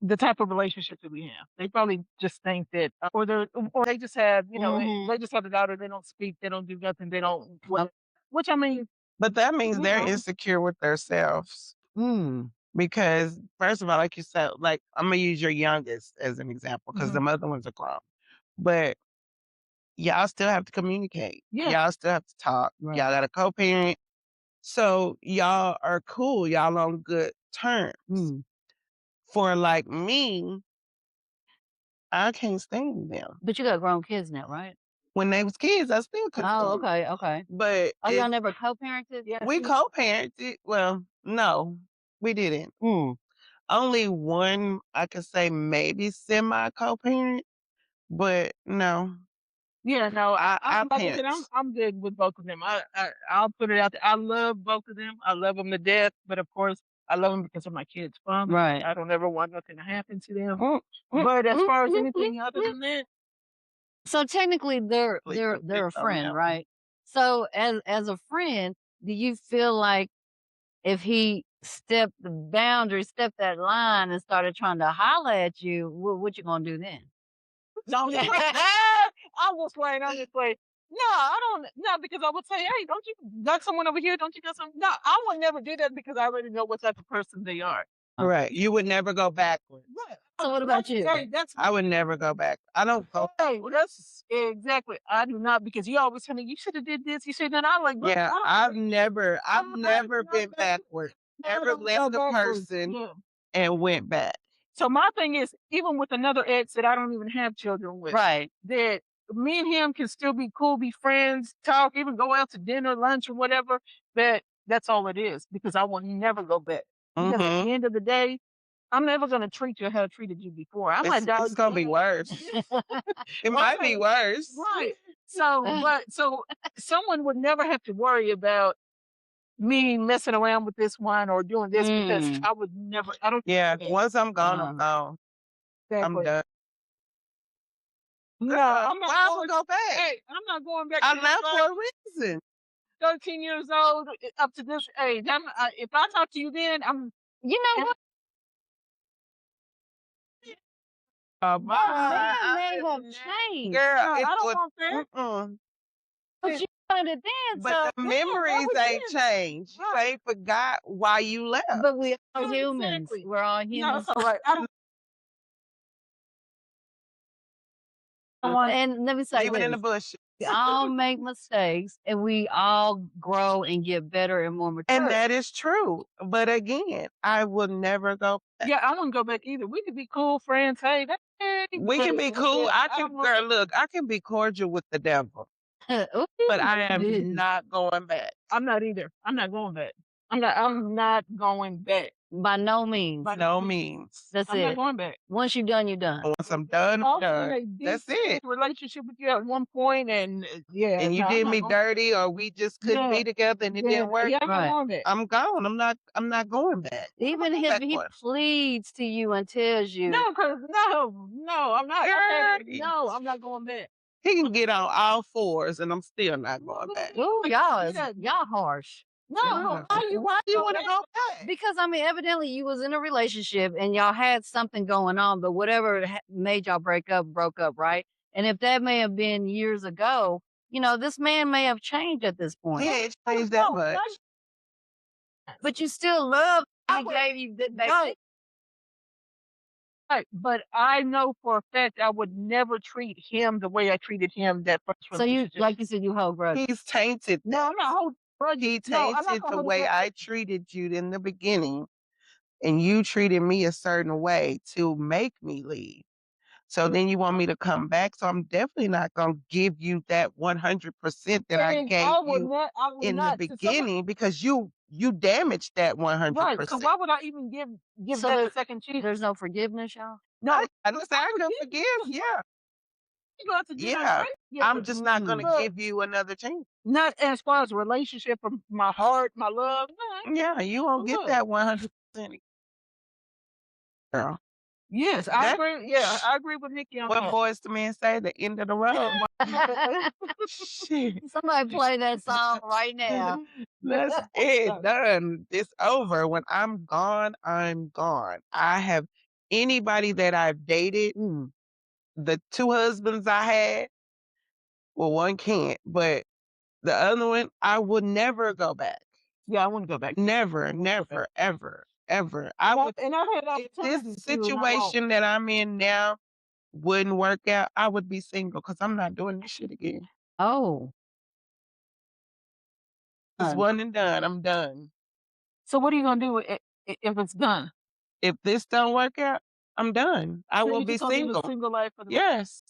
the type of relationship that we have. They probably just think that, or they just have, Mhm. they just have a daughter. They don't speak. They don't do nothing. They don't. Oh, Which I mean, But that means you they're know, insecure with themselves. mm. Because first of all, like you said, like I'm gonna use your youngest as an example because mhm. the other ones are grown. But y'all still have to communicate. Yeah. Y'all still have to talk. Right. Y'all got a co-parent. So y'all are cool. Y'all on good terms. Mm. For like me, I can't stand them. But you got grown kids now, right? When they was kids, I still couldn't Oh, stand them. okay, okay. But Oh, y'all never co-parented? Yeah. we co-parented. Well, no, we didn't. Mm. Only one I could say maybe semi co-parent, but no. Yeah, no, I like I said, parents. I'm good with both of them. I'll put it out there. I love both of them. I love them to death, but of course, I love them because of my kids' father. Right. I don't ever want nothing to happen to them. Mm, mm, But as mm, far as mm, anything mm, other mm. than that, So technically they're Please they're don't pick they're a on friend, them. right? So as a friend, do you feel like if he stepped the boundary, stepped that line and started trying to holler at you, what you gonna do then? no, I'm just playing. I'm just playing. No, I don't. No, because I would say, hey, don't you got someone over here? Don't you got some? No, I would never do that because I already know what type of person they are. Right. You would never go backwards. Right. So what about you? Hey, that's I would never go back. I don't go. Hey, well, that's exactly. I do not because you always tell me you should have did this. You should have done. I'm like, Yeah, I've never not been backward. backwards. I Never don't left go a backwards. person Yeah. and went back. So my thing is, even with another ex that I don't even have children with, Right. that me and him can still be cool, be friends, talk, even go out to dinner, lunch, or whatever. But that's all it is because I will never go back. Because at Mm-hmm. the end of the day, I'm never gonna treat you how I treated you before. I might It's gonna be worse. It might be worse. Right. So someone would never have to worry about me messing around with this one or doing this because Mm. I would never. I don't. Yeah, once I'm gone, I'm gone. I'm Exactly. done. No, I'm not. Why going, would I go back? Hey, I'm not going back. I to left this for a reason. 13 years old up to this age. If I talk to you then, I'm. You know what? Bye. Man may have changed. Girl, No, I it don't was. want that. Mm-mm. But you wanted it then, But so the memories that was ain't then. changed. You ain't forgot why you left. but we're all No, humans. exactly. We're all No, humans. it's all right. I don't want. And let me say Leave it in the this. bush. We all make mistakes and we all grow and get better and more mature. And that is true. But again, I will never go back. Yeah, I wouldn't go back either. We could be cool friends. Hey, We can be cool. I can, girl, look, I can be cordial with the devil, but I am not going back. I'm not either. I'm not going back. I'm not going back. By no means. By no means. That's I'm it. not going back. Once you're done, you're done. Once I'm done, I'm Also, done. in a deep That's it. relationship with you at one point, and yeah, And you no, I'm did not me going- dirty, or we just couldn't Yeah. be together and it Yeah, didn't work. yeah, I'm Right. not going back. I'm gone. I'm not going back. Even if Back he one. pleads to you and tells you, No, because no, I'm not. Girl, No, I'm not going back. He can get on all fours, and I'm still not going back. "Ooh, y'all harsh." No, Yeah. Why do you want to go back? Because I mean, evidently you was in a relationship and y'all had something going on, but whatever made y'all break up, broke up, right? And if that may have been years ago, you know, this man may have changed at this point. He ain't changed that much. But you still love he gave you that basic. Right, but I know for a fact I would never treat him the way I treated him that first So you, relationship. like you said, you hold grudge. He's tainted. No, I'm not holding grudges. He No, I'm not tainted gonna the hold a way grudge. I treated you in the beginning, and you treated me a certain way to make me leave. So then you want me to come back. So I'm definitely not going to give you that 100% that I And gave I would you not. I would in the not. To somebody- beginning, because you damaged that 100%. Right. So why would I even give So that there- a second chance? There's no forgiveness, y'all. No, I can forgive. Yeah. you got to do Yeah. that. I'm just not going to Look, give you another chance. Not as far as a relationship, from my heart, my love. No, Yeah, you won't get Look. that 100%. Girl. yes, I That- agree. Yeah, I agree with Nikki on What that. boys to men say? The end of the road. Shit. Somebody play that song right now. That's it. Done. It's over. When I'm gone, I'm gone. I have anybody that I've dated, the 2 husbands I had, well, one can't, but the other one, I would never go back. Yeah, I wouldn't go back. Never, go never, back. ever, ever. I would. And I had This opportunities to, and I won't. situation that I'm in now wouldn't work out, I would be single because I'm not doing this shit again. Oh. It's Done. one and done. I'm done. So what are you gonna do if it's done? If this don't work out, I'm done. I So will you be just gonna live a single. single life for the Yes.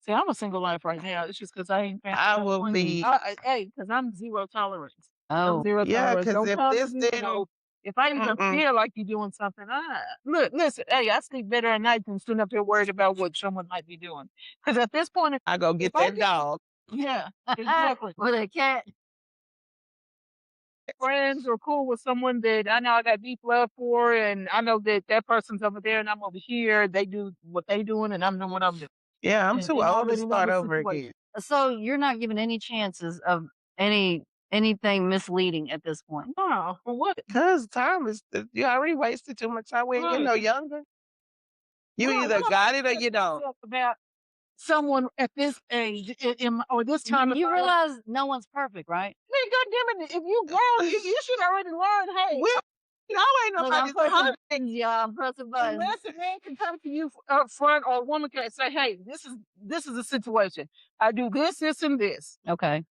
See, I'm a single life right now. It's just because I ain't found I a will queen. be Hey, because I'm zero tolerance. Oh. I'm zero Yeah, tolerance. because Don't if come to this me, didn't if I even feel like you're doing something, look, listen, hey, I sleep better at night than sitting up here worried about what someone might be doing. Because at this point, I go get if I that get, dog. yeah, exactly. With a cat. Friends or cool with someone that I know I got deep love for, and I know that that person's over there and I'm over here. They do what they doing, and I'm doing what I'm doing. Yeah, I'm And, too and I old to already know start the over situation. again. So you're not giving any chances of anything misleading at this point. No, for what? Because time is, you already wasted too much time. We ain't getting no Right. younger. You Right. either What got it or am you don't. about someone at this age or this time of You my life? realize no one's perfect, right? Man, goddamn it! If you grown, you should already learn. Hey, Well, y'all ain't Look, I'm nobody's pressing perfect. buttons, y'all. I'm pressing buttons. unless a man can come to you up front or a woman can say, "Hey, this is a situation. I do this, this, and this." Okay.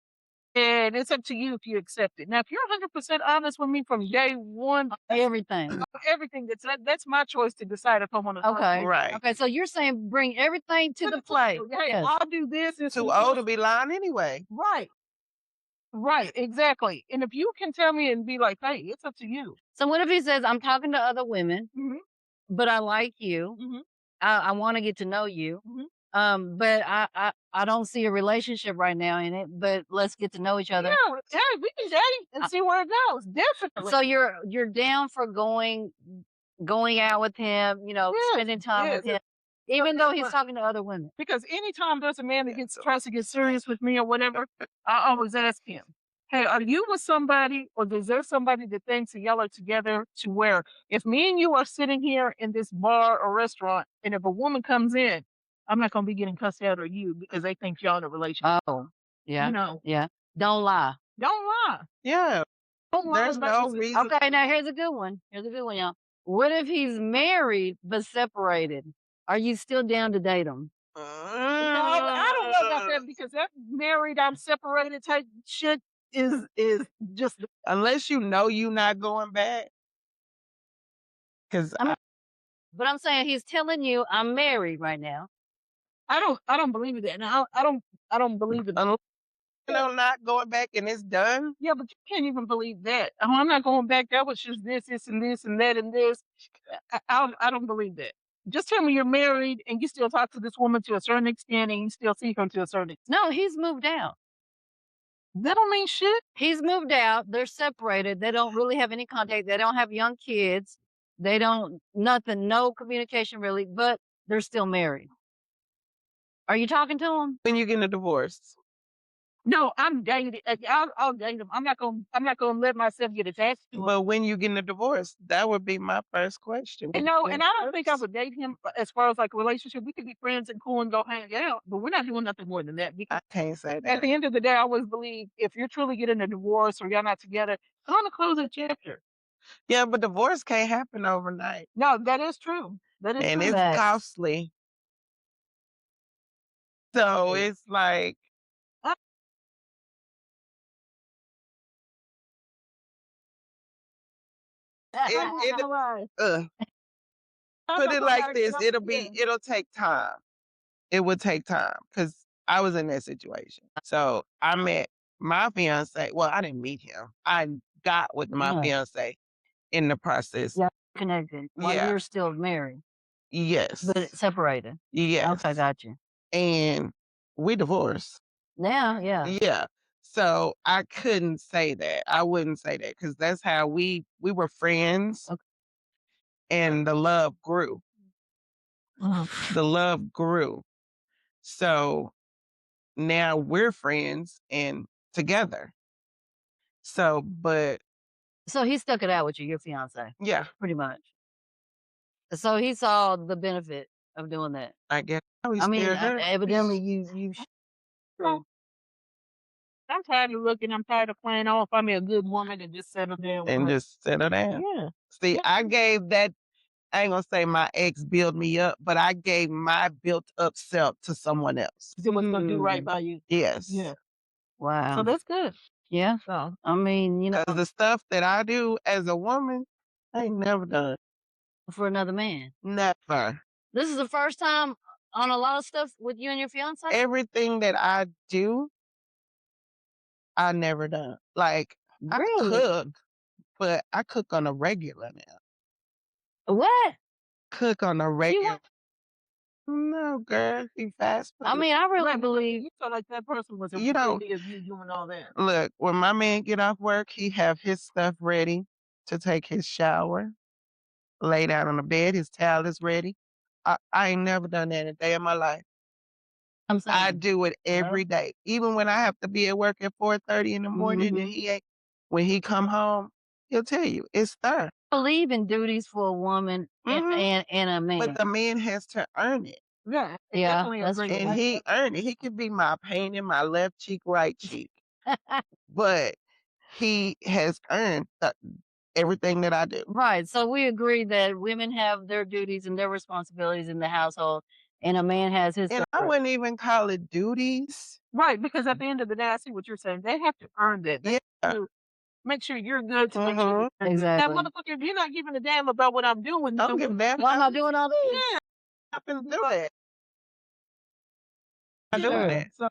And it's up to you if you accept it. Now, if you're 100% honest with me from day one, Everything. everything that's my choice to decide if I want to. Okay. Right. Okay. So you're saying bring everything to the plate. Hey, Yes. I'll do this. Too old to be lying anyway. Right. Right. Exactly. And if you can tell me and be like, "Hey, it's up to you." So what if he says, I'm talking to other women, Mm-hmm. but I like you. Mm-hmm. I want to get to know you. Mm-hmm. But I don't see a relationship right now in it, but let's get to know each other. Yeah, hey, we can date and see where it goes. Definitely. So you're down for going out with him, Yes, spending time with him, even though he's talking to other women. Because anytime there's a man that tries to get serious with me or whatever, I always ask him, "Hey, are you with somebody, or is there somebody that thinks that y'all are together to where if me and you are sitting here in this bar or restaurant, and if a woman comes in, I'm not gonna be getting cussed out or you because they think y'all in a relationship." Oh, yeah, You know, yeah. Don't lie. don't lie. Yeah. Don't lie There's about no yourself. reason. Okay, now here's a good one. Y'all. What if he's married but separated? Are you still down to date him? No, I don't know about that because that married, I'm separated type shit is just. Unless you know you're not going back. Because But I'm saying he's telling you I'm married right now. I don't believe in that. And I don't believe in. unless you know not going back and it's done. Yeah, but you can't even believe that. Oh, I'm not going back. That was just this, and this, and that, and this. I don't believe that. Just tell me you're married and you still talk to this woman to a certain extent and you still see her to a certain extent. No, he's moved out. That don't mean shit. He's moved out. They're separated. They don't really have any contact. They don't have young kids. They don't, nothing, no communication really, but they're still married. Are you talking to him? When you getting a divorce. No, I'm dating. I'll date him. I'm not gonna let myself get attached to him. But when you getting a divorce, that would be my first question. And no, and I don't think I would date him as far as like a relationship. We could be friends and cool and go hang out, but we're not doing nothing more than that. Because I can't say at that. the end of the day, I always believe if you're truly getting a divorce or y'all not together, go on to close that chapter. Yeah, but divorce can't happen overnight. No, that is true. That is And true. it's Facts. costly. So it's like, put it like this, it'll take time. It would take time because I was in that situation. So I met my fiance. Well, I didn't meet him. I got with my Yeah. fiance in the process. Yeah, connected while Yeah. you're still married, Yes. but separated. Yes. Okay, got you. And we divorced. Yeah, yeah. Yeah. So I couldn't say that. I wouldn't say that because that's how we were friends, Okay. and the love grew. The love grew. So now we're friends and together. So, but So he stuck it out with you, your fiance, yeah, pretty much. So he saw the benefit of doing that. I guess we I mean, still do. evidently you. I'm tired of looking. I'm tired of playing off. I'm a good woman and just settle down. And just settle down. Yeah. See, I gave that I ain't gonna say my ex built me up, but I gave my built up self to someone else. It was gonna do right by you. Yes. Yeah. Wow. So that's good. Yeah. So I mean, Because the stuff that I do as a woman, I ain't never done. for another man. Never. This is the first time on a lot of stuff with you and your fiance? Everything that I do, I never done. Like, I Really? cook, but I cook on a regular now. What? Cook on a You regular. want? No, girl, you fast food. I mean, I really right, because believe. you felt like that person was You don't afraid of you doing all that. look when my man get off work, he have his stuff ready to take his shower, lay down on the bed. His towel is ready. I ain't never done that in a day of my life. I'm I saying. do it every day, even when I have to be at work at 4:30 in the morning, and Mhm. he ain't. When he come home, he'll tell you it's there. I believe in duties for a woman Mhm. and a man. But the man has to earn it, Yeah, I Yeah, definitely that's agree. and true. he earned it. He could be my pain in my left cheek, right cheek, but he has earned everything that I do. Right. So we agree that women have their duties and their responsibilities in the household, and a man has his And I separate. wouldn't even call it duties. Right, because at the end of the day, I see what you're saying. They have to earn that. They Yeah. have to make sure you're good to make sure you're Mhm. good. That Exactly. motherfucker, if you're not giving a damn about what I'm doing, I then don't give a damn. Why am I doing all this? yeah, I can do that. I do Sure. that. So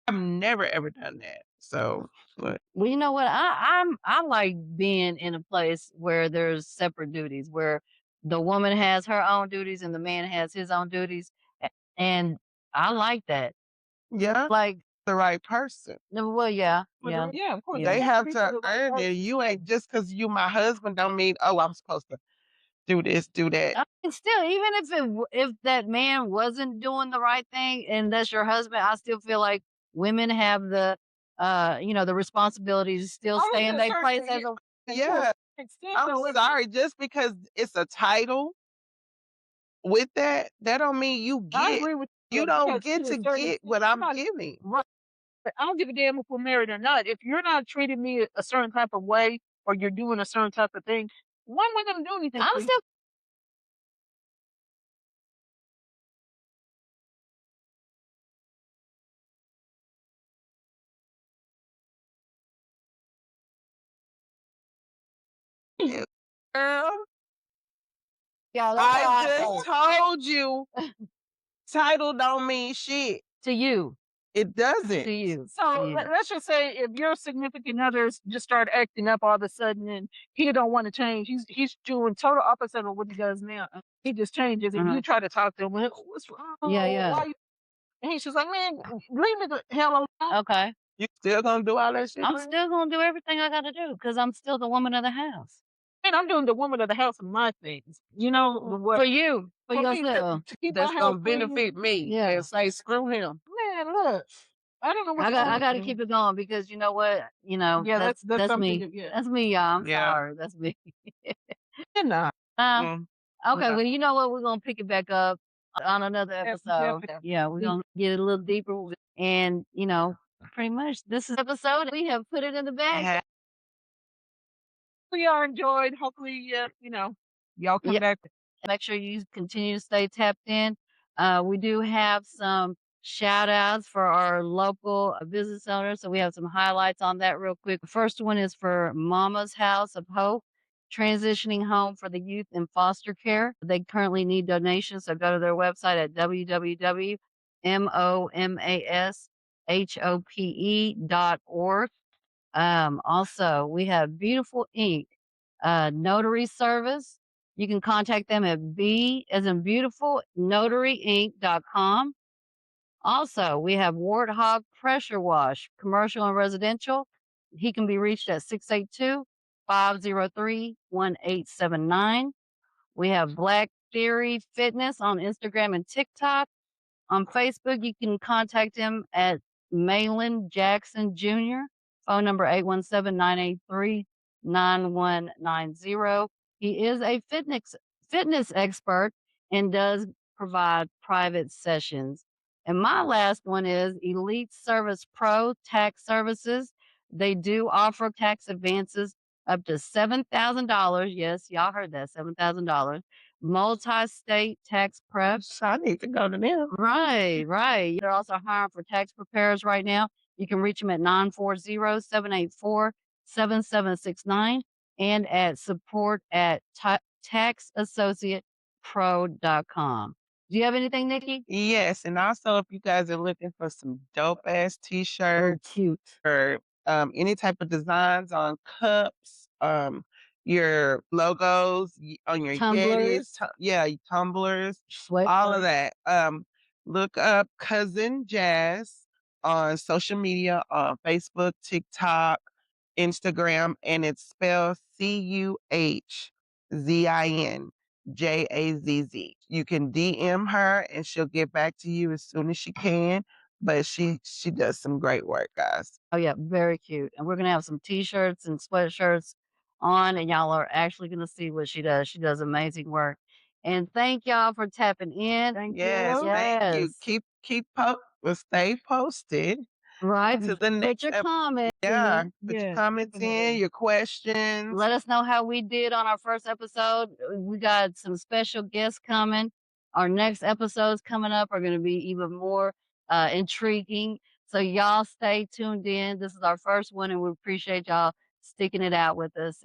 I've never ever done that. So, but Well, you know what? I like being in a place where there's separate duties, where the woman has her own duties and the man has his own duties, and I like that. yeah, Like, the right person. no, well, yeah, for yeah, the yeah, of course, yeah. They it have be for to the right earn it. person. You ain't just because you my husband don't mean, oh, I'm supposed to do this, do that. I mean, still, even if that man wasn't doing the right thing and that's your husband, I still feel like women have the responsibility to still Only stay to in a their certain place as a. Yeah, extent, I'm though. sorry. Just because it's a title with that, that don't mean you I get. agree with You you don't because get to a to certain get extent, what I'm I'm not giving. right. I don't give a damn if we're married or not. If you're not treating me a certain type of way or you're doing a certain type of thing, why am I going to do anything I'm for you? still. Girl, Yeah, that's I how I just feel. told you, title don't mean shit. To you, It doesn't. to you, to So you. let's just say if your significant others just start acting up all of a sudden and he don't want to change, he's doing total opposite of what he does now. He just changes and you try to talk to him. "Well, what's wrong? Yeah, yeah. Why you-" And he's just like, man, leave me the hell alone. Okay. You still gonna do all that shit I'm for me? still gonna do everything I gotta do because I'm still the woman of the house. And I'm doing the woman of the house and my things. You know what? For you, for For me yourself. to keep That's my house gonna clean. benefit me. Yeah. And say screw him. Man, look, I don't know what's I wrong got to with keep you. it going because you know what? Yeah, that's That's something me. that yeah. That's me, y'all. I'm Yeah. sorry. That's me. You're not. Uh, Mm. okay, No. well, you know what? We're gonna pick it back up on another episode. Definitely. Yeah, we're gonna get a little deeper, and pretty much this is episode. We have put it in the bag. Ha- We are enjoyed. Hopefully, y'all come Yeah. back. Make sure you continue to stay tapped in. We do have some shout outs for our local business owners. So we have some highlights on that real quick. The first one is for Mama's House of Hope, transitioning home for the youth in foster care. They currently need donations. So go to their website at www.momashope.org. Also, we have Beautiful Ink notary service. You can contact them at B as in beautiful notaryinc.com. Also, we have Warthog Pressure Wash, commercial and residential. He can be reached at 682-503-1879. We have Black Theory Fitness on Instagram and TikTok. On Facebook, you can contact him at Malin Jackson Jr. Phone number 817-983-9190. He is a fitness expert and does provide private sessions. And my last one is Elite Service Pro Tax Services. They do offer tax advances up to $7,000. Yes, y'all heard that, $7,000. Multi-state tax prep. So I need to go to them. Right, right. They're also hiring for tax preparers right now. You can reach them at 940-784-7769 and at support at taxassociatepro.com. Do you have anything, Nikki? Yes, and also if you guys are looking for some dope ass Oh, t-shirts cute. or any type of designs on cups, your logos on your Tumblers, Yetis, yeah, your tumblers, all of sweatshirts. that. Look up Cousin Jazz on social media on Facebook, TikTok, Instagram, and it's spelled CUHZINJAZZ. You can DM her and she'll get back to you as soon as she can. But she does some great work, guys. Oh, yeah, very cute. And we're gonna have some T-shirts and sweatshirts on, and y'all are actually gonna see what she does. She does amazing work. And thank y'all for tapping in. Thank Yes, you. thank you. Yes. Well, stay posted Right. to the Put next your comments yeah, in. put your Yes, comments in, definitely. your questions. Let us know how we did on our first episode. We got some special guests coming. Our next episodes coming up are going to be even more intriguing. So y'all stay tuned in. This is our first one, and we appreciate y'all sticking it out with us.